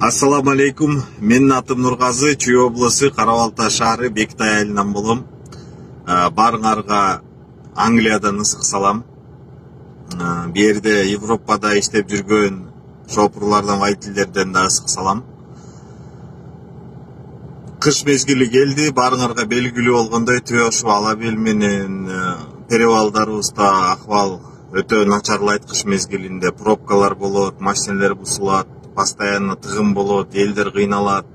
Ассаламу алейкум. Менин атым Нургазы, Чүй облысы, Карабалта шаары, Бектай айылынан болом. Барыңарга Англиядан ысык салам. Бу жерде Европада иштеп жүргөн шопурлардан, водительдерден да ысык салам. Кыш мезгили келди, барыңарга белгилүү болгондой Төшү ала бел менен перевалдарыбызда акыбал өтө начарлайт. Кыш мезгилинде пробкалар болот, машиналар бусулат, постоянно тыгым болот, элдер кыйналат.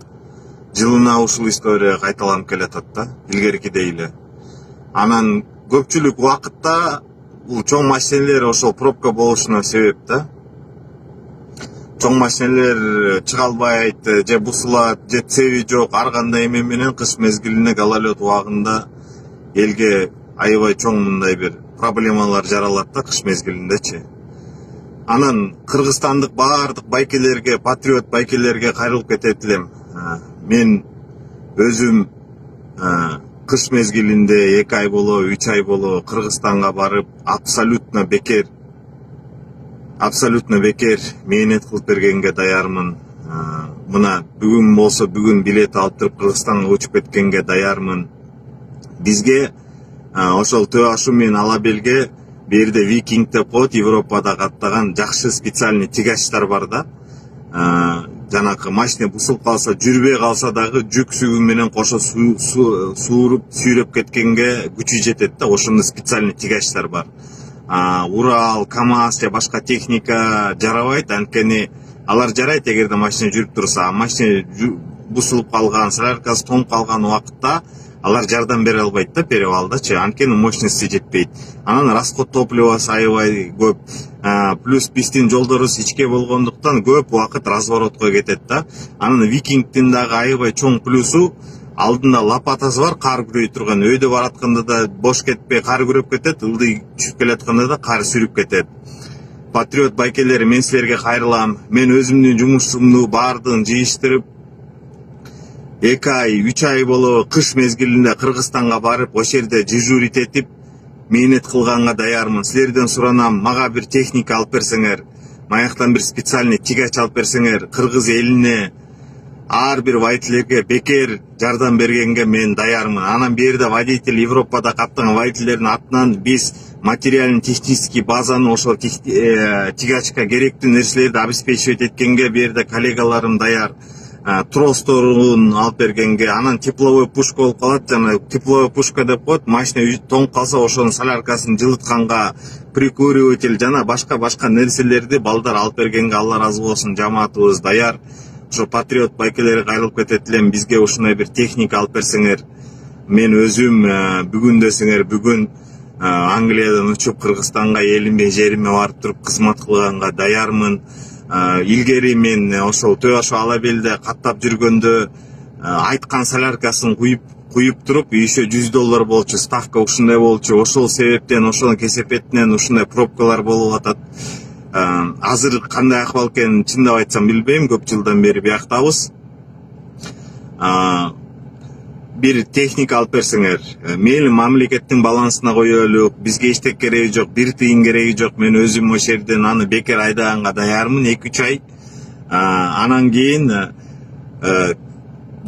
Жылына ушул история кайталанып келатат да, илгеркидей эле. Анан көпчүлүк убакытта бул чоң машиналер ошол пробка болушуна себеп да. Чоң машиналер чыга албайт, же бусулат, же цеви жок, ар кандай эме менен кыш мезгилине гололед убагында элге аябай чоң мындай бир проблемалар жаралат да кыш мезгилиндечи. Анан кыргызстандык баардык байкелерге, патриот байкелерге кайрылып кетет элем. Мен өзүм кыш мезгилинде 2 ай боло, 3 ай боло Кыргызстанга барып абсолютно бекер мээнет кылып бергенге даярмын. Мына бүгүн болсо бүгүн билет алып туруп Кыргызстанга учуп кеткенге даярмын. Бизге ошол Төшү менен Алабелге бу жерде Викинг деп коет, Европада каттаган жакшы специальный тягачтар бар да. Жанакы машина бусулуп калса, жүрбөй калса дагы жүк сүйүү менен кошо сууруп сүйрөп кеткенге күчү жетет да. Ошондой специальный тягачтар бар. Урал, КамАЗ же башка техника жарабайт, анткени алар жарайт эгерде машина жүрүп турса. Машина бусулуп калган, соляркасы тоңуп калган убакытта алар жардам бере албайт да перевалдачы, анткени мощности жетпейт. Анан расход топливосы аябай көп. Плюс биздин жолдорубуз ичке болгондуктан көп убакыт разворотко кетет да. Анан Викингдин дагы аябай чоң плюсу, алдында лопатасы бар, кар күрөй турган. Өйдө баратканда да бош кетпей кар күрөп кетет, ылдый түшүп келатканда да кар сүрүп кетет. Патриот байкелер, мен силерге кайрылам. Мен өзүмдүн жумушумду баардыгын жыйыштырып 2 ай, 3 ай боло кыш мезгилинде Кыргызстанга барып, ошол жерде дежурить этип, мээнет кылганга даярмын. Силерден суранам, мага бир техника алып берсеңер, маяктан бир специальный тягач алып берсеңер, кыргыз элине, ар бир водительдерге бекер жардам бергенге мен даярмын. Анан бу жерде водитель, Европада каттаган водительдердин атынан биз материально технический базаны, ошол тягачка керектүү нерселерди обеспечивать эткенге бу жерде коллегаларым даяр. Тросторун алып бергенге, анан тепловой пушка болуп калат, жана тепловой пушка деп коет, машина тоңуп калса ошонун соляркасын жылытканга прикуриватель жана башка нерселерди балдар алып бергенге Алла разы болсун, жамаатыбыз даяр. Ошо патриот байкелери кайрылып кетет элем, бизге ушундай бир техника алып берсеңер. Мен өзүм бүгүн десеңер бүгүн Англиядан учуп Кыргызстанга элиме жериме барып туруп кызмат кылганга даярмын. Илгери мен ошол Төшү Алабелде каттап жүргөндө айткан соляркасын куюп туруп, еще $100 болчу, ставка ушундай болчу. Ошол себептен, ошонун кесепетинен ушундай пробкалар болуп атат. Азыр кандай акыбал экенин чындап айтсам билбейм, көп жылдан бери бияктабыз. Бир техника алып берсеңер, мейли мамлекеттин балансына коелук, бизге эчтек кереги жок, бир тыйын кереги жок. Мен өзүм ошол жерден аны бекер айдаганга даярмын 2-3 ай. Анан кийин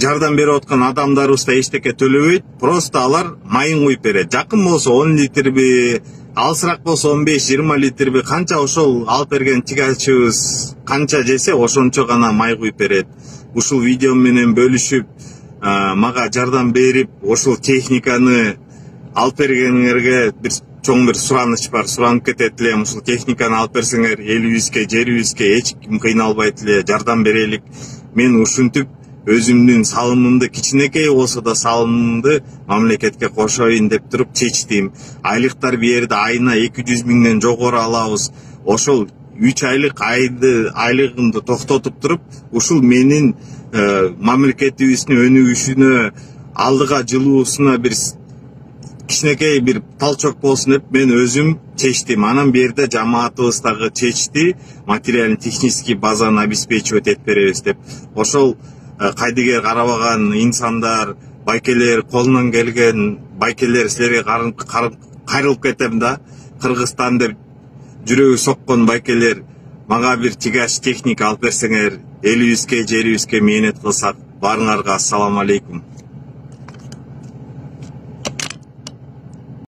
жардам берип аткан адамдарыбыз да эчтеке төлөбөйт, просто алар майын куюп берет. Жакын болсо 10 литрби, алысыраак болсо 15-20 литрби, канча ошол алып берген тягачыбыз канча жесе ошончо гана май куюп берет. Ушул видео менен бөлүшүп, мага жардам берип, ошол техниканы алып бергениңерге чоң бир сураныч бар, суранып кетет элем. Ушул техниканы алып берсеңер, элибизге, жерибизге эч ким кыйналбайт эле, жардам берелик. Мен ушинтип өзүмдүн салымымды, кичинекей болсо да салымымды мамлекетке кошоюн деп туруп чечтим. Айлыктар бу жерде айына 200 миңден жогору алабыз. Ошол 3 айлык айлыгымды токтотуп туруп, ушул менин мамлекетибиздин өнүгүшүнө, алдыга жылуусуна бир кичинекей бир талчок болсун деп мен өзүм чечтим. Анан бу жерде жамаатыбыз дагы чечти, материально технический базаны обеспечивать этип беребиз деп. Ошол кайдыгер карабаган инсандар, байкелер, колунан келген байкелер, силерге кайрылып кетем да. Кыргызстан деп жүрөгү соккон байкелер, мага бир тигаш техника алып берсеңер, элибизге жерибизге мээнет кылсак. Баарыңарга ассаламу алейкум.